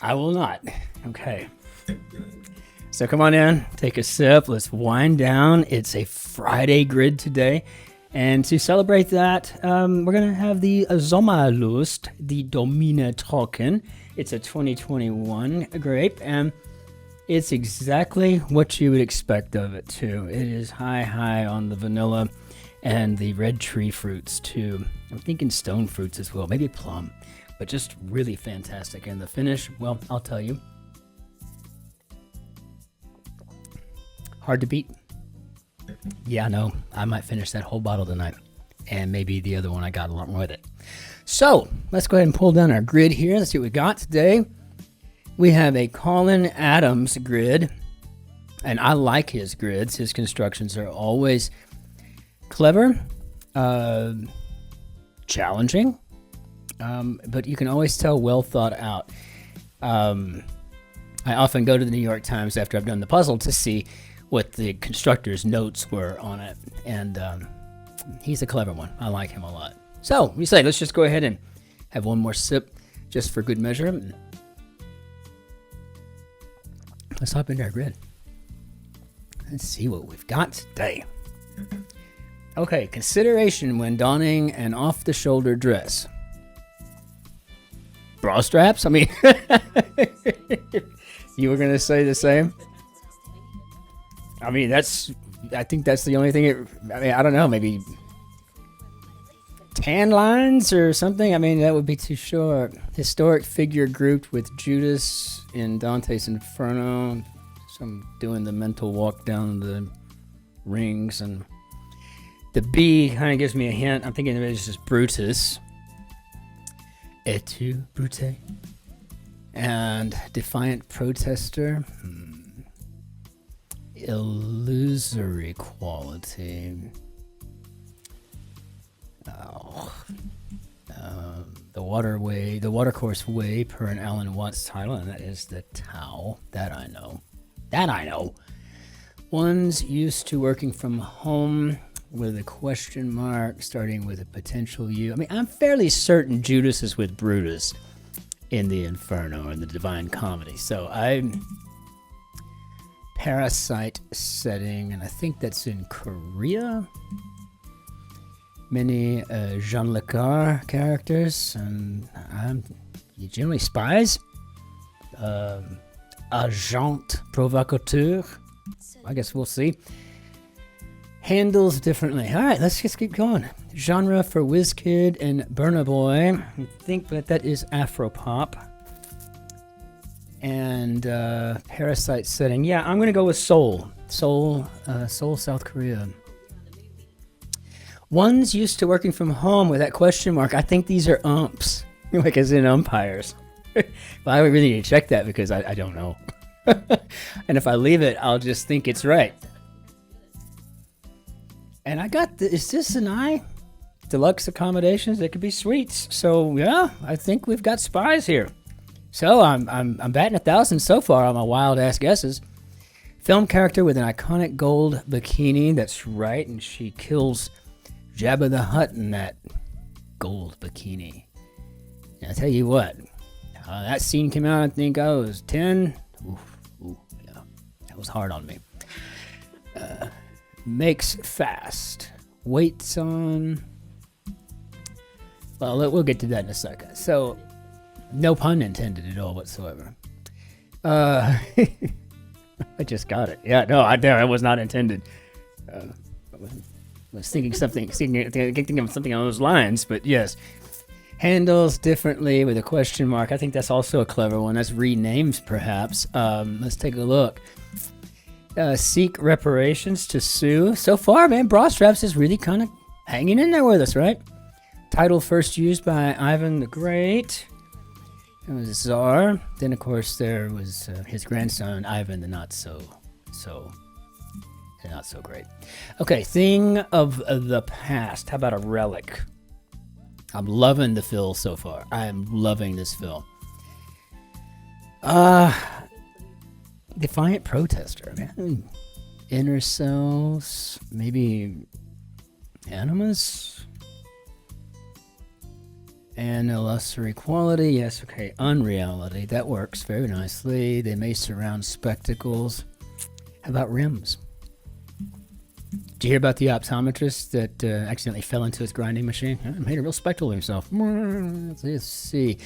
I will not. Okay. So come on in, take a sip. Let's wind down. It's a Friday grid today. And to celebrate that, we're going to have the Sommerlust, the Domine Trocken. It's a 2021 grape, and it's exactly what you would expect of it, too. It is high on the vanilla and the red tree fruits, too. I'm thinking stone fruits as well, maybe plum, but just really fantastic. And the finish, well, I'll tell you, hard to beat. Yeah, no, I might finish that whole bottle tonight, and maybe the other one I got along with it. So let's go ahead and pull down our grid here. Let's see what we got today. We have a Colin Adams grid, and I like his grids. His constructions are always clever, challenging, but you can always tell well thought out. I often go to the New York Times after I've done the puzzle to see what the constructor's notes were on it, and he's a clever one. I like him a lot. So we say let's just go ahead and have one more sip just for good measure. Let's hop into our grid. Let's see what we've got today. Okay, consideration when donning an off-the-shoulder dress. Bra straps? I mean, you were going to say the same? I mean, I think that's the only thing. I don't know, maybe tan lines or something. I mean, that would be too short. Historic figure grouped with Judas in Dante's Inferno. So I'm doing the mental walk down the rings, and the B kind of gives me a hint. I'm thinking of it as just Brutus. Et tu, Brute? And defiant protester. Illusory quality. The watercourse way per an Alan Watts title, and that is the Tau. That I know. One's used to working from home with a question mark, starting with a potential U. I mean, I'm fairly certain Judas is with Brutus in the Inferno and the Divine Comedy. So I'm Parasite setting, and I think that's in Korea. Many Jean Le Carre characters, and generally spies. Agent provocateur. I guess we'll see. Handles differently. All right, let's just keep going. Genre for WizKid and Burna Boy. I think that is Afropop. And Parasite setting. Yeah, I'm going to go with Seoul. Seoul, South Korea. One's used to working from home with that question mark. I think these are umps, like as in umpires. But I really need to check that because I don't know. And if I leave it, I'll just think it's right. And I got is this an I? Deluxe accommodations, they could be suites. So yeah, I think we've got spies here. So I'm batting 1,000 so far on my wild ass guesses. Film character with an iconic gold bikini. That's right, and she kills Jabba the Hutt in that gold bikini. And I tell you what, that scene came out. I think I was 10. Ooh, yeah, that was hard on me. Makes fast. Waits on. Well, we'll get to that in a second. So, no pun intended at all whatsoever. I just got it. Yeah, no, that was not intended. I was thinking of something along those lines, but yes. Handles differently with a question mark. I think that's also a clever one. That's renames, perhaps. Let's take a look. Seek reparations to sue. So far, man, Bra Straps is really kind of hanging in there with us, right? Title first used by Ivan the Great. It was Tsar. Then, of course, there was his grandson, Ivan the Not So Great. Okay, thing of the past. How about a relic? I'm loving the fill so far. I am loving this fill. Defiant protester, man. Inner cells, maybe animus. And illusory quality, yes, okay. Unreality, that works very nicely. They may surround spectacles. How about rims? Did you hear about the optometrist that accidentally fell into his grinding machine? Made a real spectacle of himself. Let's see.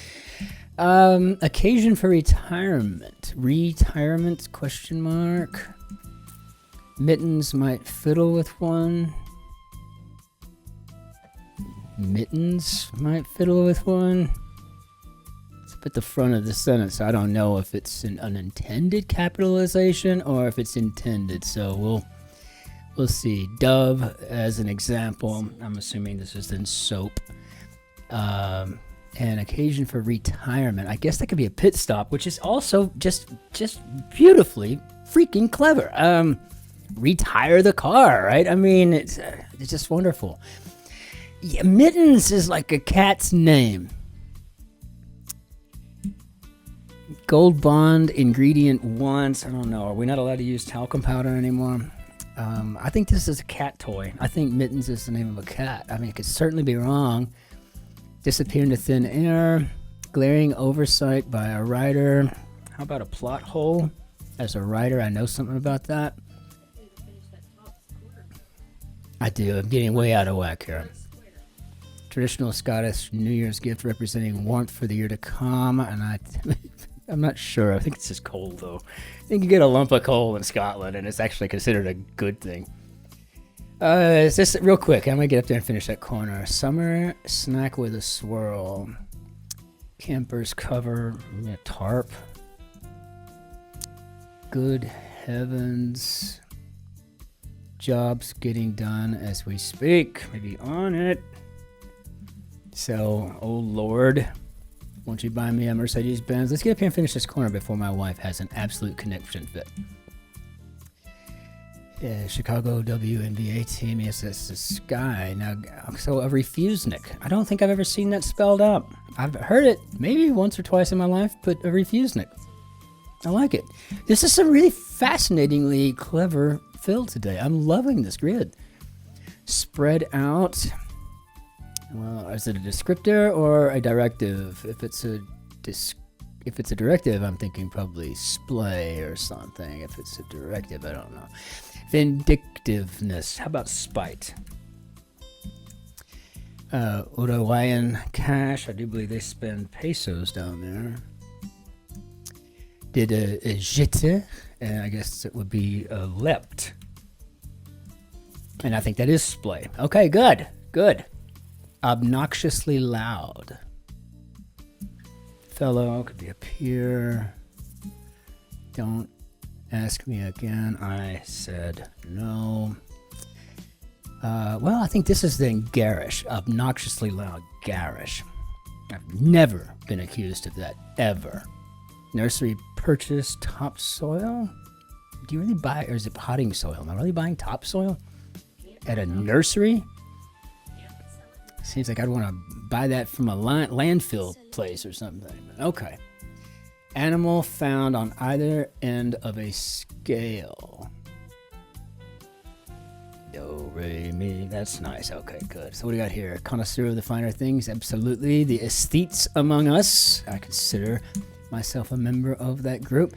Occasion for retirement. Retirement, question mark. Mittens might fiddle with one. Mittens might fiddle with one. It's up at the front of the sentence. I don't know if it's an unintended capitalization or if it's intended. So we'll see. Dove as an example. I'm assuming this is in soap. An occasion for retirement. I guess that could be a pit stop, which is also just beautifully freaking clever. Retire the car, right? I mean, it's just wonderful. Yeah, Mittens is like a cat's name. Gold Bond ingredient once. I don't know. Are we not allowed to use talcum powder anymore? I think this is a cat toy. I think Mittens is the name of a cat. I mean, it could certainly be wrong. Disappear into thin air. Glaring oversight by a writer. How about a plot hole? As a writer, I know something about that. I do. I'm getting way out of whack here. Traditional Scottish New Year's gift representing warmth for the year to come, and I'm not sure. I think it's just cold, though. I think you get a lump of coal in Scotland, and it's actually considered a good thing. Is this real quick? I'm gonna get up there and finish that corner. Summer snack with a swirl. Camper's cover. Yeah, tarp. Good heavens. Jobs getting done as we speak. Maybe on it. So, oh Lord, won't you buy me a Mercedes-Benz? Let's get up here and finish this corner before my wife has an absolute conniption fit. Yeah, Chicago WNBA team, yes, that's the Sky. Now, so a refusenik. I don't think I've ever seen that spelled out. I've heard it maybe once or twice in my life, but a refusenik. I like it. This is a really fascinatingly clever fill today. I'm loving this grid. Spread out. Well, is it a descriptor or a directive? If it's a directive, I'm thinking probably splay or something. If it's a directive, I don't know. Vindictiveness. How about spite? Uruguayan cash. I do believe they spend pesos down there. Did a jete, and I guess it would be leapt. And I think that is splay. Okay, good. Obnoxiously loud. Fellow could be a peer. Don't ask me again. I said no. Well, I think this is then garish. Obnoxiously loud, garish. I've never been accused of that, ever. Nursery purchase topsoil? Do you really buy, or is it potting soil? Am I really buying topsoil at a nursery? Seems like I'd want to buy that from a landfill place or something. Okay. Animal found on either end of a scale. Do, re, mi. That's nice. Okay, good. So what do we got here? Connoisseur of the finer things? Absolutely. The aesthetes among us. I consider myself a member of that group.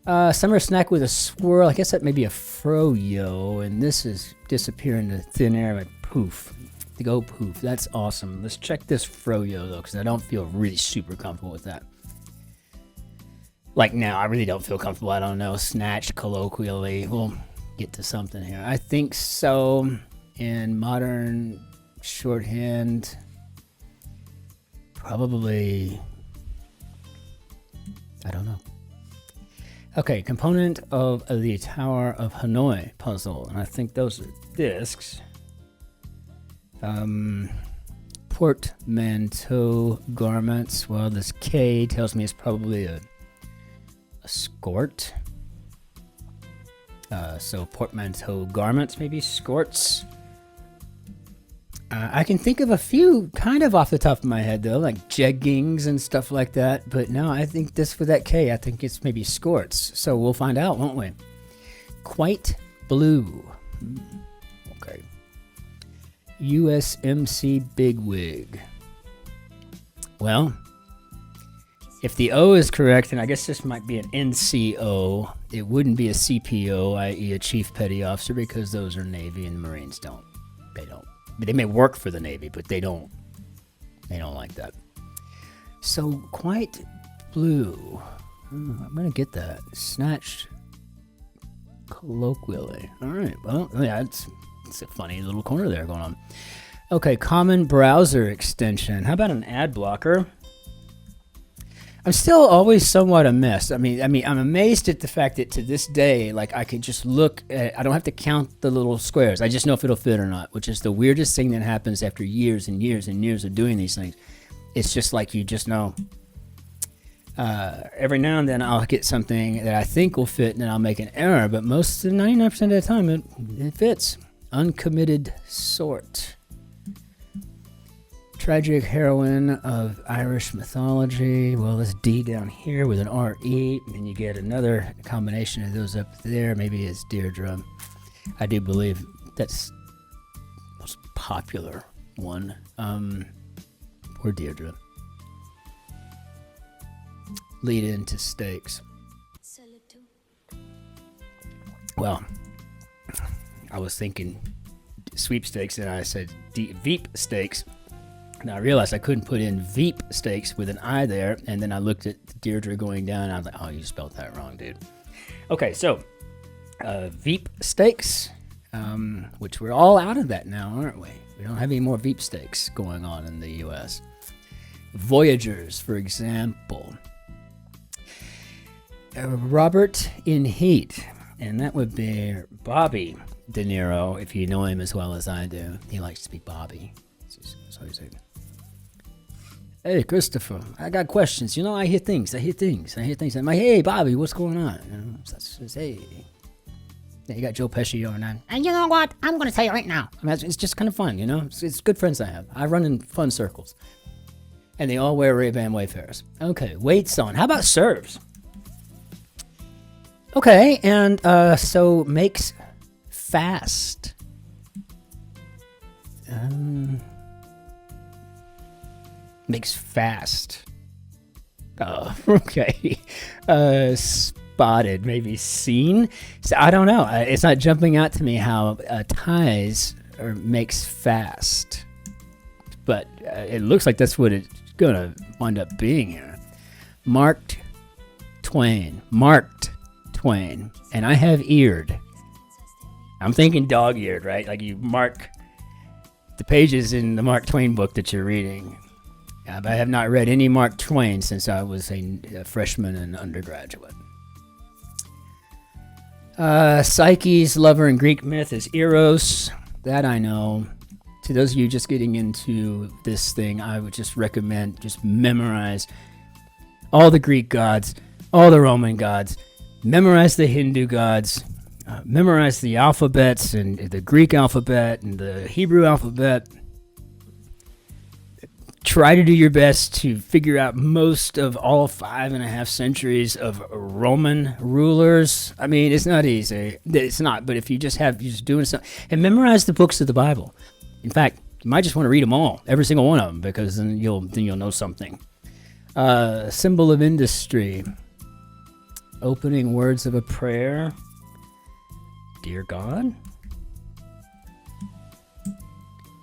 Summer snack with a swirl. I guess that may be a froyo. And this is disappear into thin air like poof. To go poof. That's awesome. Let's check this froyo though, because I don't feel really super comfortable with that. Like now, I really don't feel comfortable. I don't know. Snatched colloquially. We'll get to something here. I think so. In modern shorthand, probably. I don't know. Okay, component of the Tower of Hanoi puzzle. And I think those are discs. Portmanteau garments. Well, this K tells me it's probably a skort. So portmanteau garments, maybe skorts. I can think of a few kind of off the top of my head though, like jeggings and stuff like that. But no, I think this with that K, I think it's maybe skorts. So we'll find out, won't we? Quite blue. Okay. USMC bigwig. Well, if the O is correct, then I guess this might be an NCO. It wouldn't be a CPO, i.e. a Chief Petty Officer, because those are Navy and the Marines don't. They don't. They may work for the Navy, but they don't. They don't like that. So, quite blue. I'm going to get that. Snatched colloquially. All right. Well, yeah, it's a funny little corner there going on. Okay, common browser extension. How about an ad blocker? I'm still always somewhat a mess. I mean, I'm amazed at the fact that to this day, like I could just look at, I don't have to count the little squares. I just know if it'll fit or not, which is the weirdest thing that happens after years and years and years of doing these things. It's just like you just know. Every now and then I'll get something that I think will fit and then I'll make an error, but most of 99% of the time it fits. Uncommitted sort. Tragic heroine of Irish mythology. Well, this D down here with an R-E, and you get another combination of those up there. Maybe it's Deirdre. I do believe that's the most popular one. Poor Deirdre. Lead into stakes. Well, I was thinking sweepstakes, and I said Veep stakes. Now I realized I couldn't put in Veep stakes with an I there, and then I looked at Deirdre going down, and I was like, oh, you spelled that wrong, dude. Okay, so Veep stakes, which we're all out of that now, aren't we? We don't have any more Veep stakes going on in the U.S. Voyagers, for example. Robert in Heat, and that would be Bobby De Niro, if you know him as well as I do. He likes to be Bobby. That's how you say it. Hey, Christopher, I got questions. You know, I hear things. I'm like, hey, Bobby, what's going on? You know, so hey. Yeah, you got Joe Pesci on that. And you know what? I'm going to tell you right now. I mean, it's just kind of fun, you know? It's good friends I have. I run in fun circles. And they all wear Ray-Ban Wayfarers. Okay, waits on. How about serves? Okay, and so makes fast. Makes fast. Oh, okay. Spotted, maybe seen. So I don't know. It's not jumping out to me how ties or makes fast. But it looks like that's what it's going to wind up being here. Marked Twain. Marked Twain. And I have eared. I'm thinking dog-eared, right? Like you mark the pages in the Mark Twain book that you're reading. But I have not read any Mark Twain since I was a freshman and undergraduate. Psyche's lover in Greek myth is Eros. That I know. To those of you just getting into this thing, I would just recommend just memorize all the Greek gods, all the Roman gods, memorize the Hindu gods, memorize the alphabets and the Greek alphabet and the Hebrew alphabet. Try to do your best to figure out most of all 5.5 centuries of Roman rulers. I mean, it's not easy. It's not, but if you just doing something, and memorize the books of the Bible. In fact, you might just want to read them all, every single one of them, because then you'll know something. Symbol of industry. Opening words of a prayer. Dear God.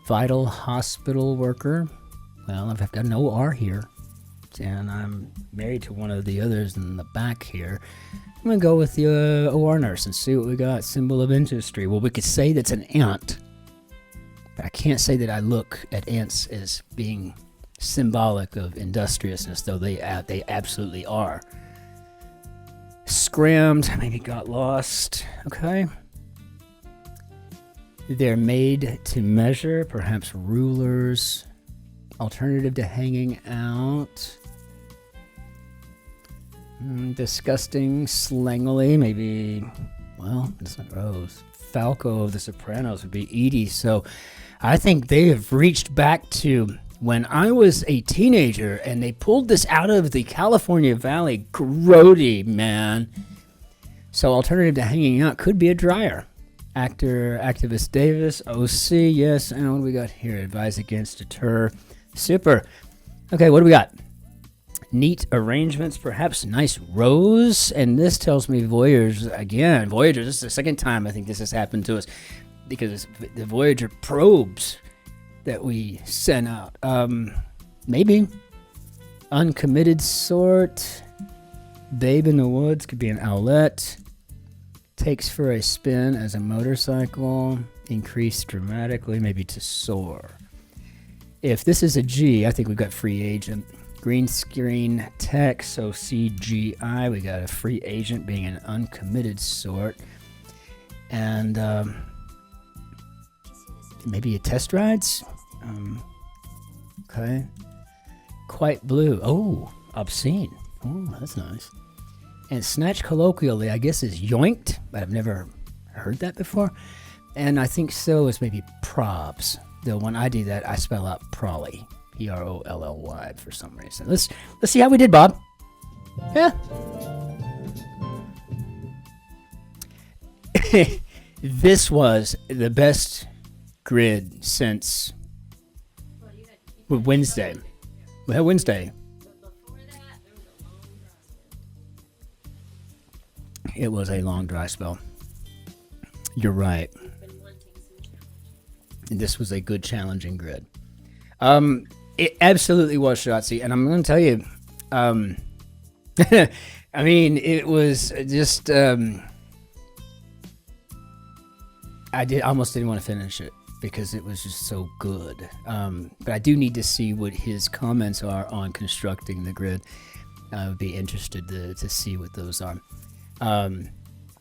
Vital hospital worker. Well, I've got no R here, and I'm married to one of the others in the back here. I'm going to go with the OR nurse and see what we got. Symbol of industry. Well, we could say that's an ant, but I can't say that I look at ants as being symbolic of industriousness, though they absolutely are. Scrammed, maybe got lost. Okay. They're made to measure, perhaps rulers. Alternative to hanging out. Disgusting, slangily, maybe. Well, it's not Rose. Falco of The Sopranos would be Edie. So I think they have reached back to when I was a teenager and they pulled this out of the California Valley. Grody, man. So alternative to hanging out could be a dryer. Activist Davis, OC, yes. And what do we got here? Advise against, deter. Super. Okay, what do we got? Neat arrangements, perhaps nice rows. And this tells me Voyagers, again, Voyager, this is the second time I think this has happened to us because it's the Voyager probes that we sent out. Maybe uncommitted sort. Babe in the woods could be an owlet. Takes for a spin as a motorcycle. Increased dramatically, maybe to soar. If this is a G, I think we've got free agent. Green screen text, so CGI. We got a free agent being an uncommitted sort. And maybe a test rides. Okay. Quite blue. Oh, obscene. Oh, that's nice. And snatch colloquially, I guess, is yoinked, but I've never heard that before. And I think so is maybe probs. Though when I do that, I spell out prolly. Prolly for some reason. Let's see how we did, Bob. Yeah. This was the best grid since Wednesday. We had Wednesday. It was a long dry spell. You're right. And this was a good challenging grid. It absolutely was, Shotzi, and I'm going to tell you, I mean, it was just, I almost didn't want to finish it because it was just so good. But I do need to see what his comments are on constructing the grid. I would be interested to see what those are.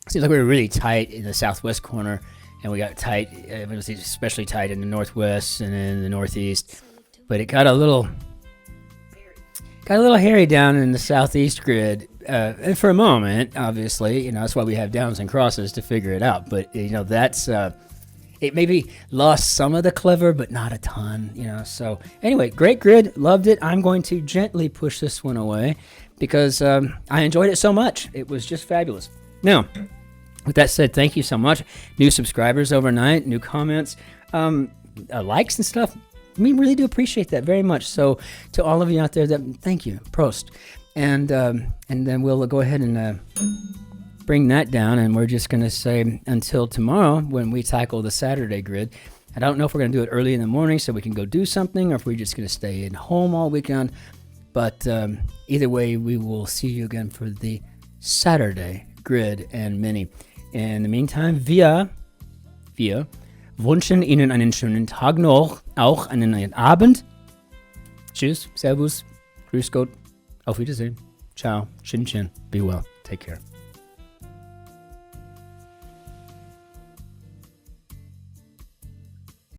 Seems like we were really tight in the southwest corner, and we got tight, especially tight in the northwest and in the northeast. But it got a little hairy down in the southeast grid, and for a moment, obviously, that's why we have downs and crosses to figure it out. But that's it. Maybe lost some of the clever, but not a ton. So anyway, great grid, loved it. I'm going to gently push this one away because I enjoyed it so much. It was just fabulous. Now, with that said, thank you so much. New subscribers overnight, new comments, likes and stuff. We really do appreciate that very much. So to all of you out there, thank you, Prost. And then we'll go ahead and bring that down, and we're just going to say until tomorrow when we tackle the Saturday grid. I don't know if we're going to do it early in the morning so we can go do something, or if we're just going to stay at home all weekend. But either way, we will see you again for the Saturday grid and mini. In the meantime, wir wünschen Ihnen einen schönen Tag noch, auch einen neuen Abend. Tschüss, Servus, Grüß Gott, auf Wiedersehen, ciao, Cin-Cin, be well, take care.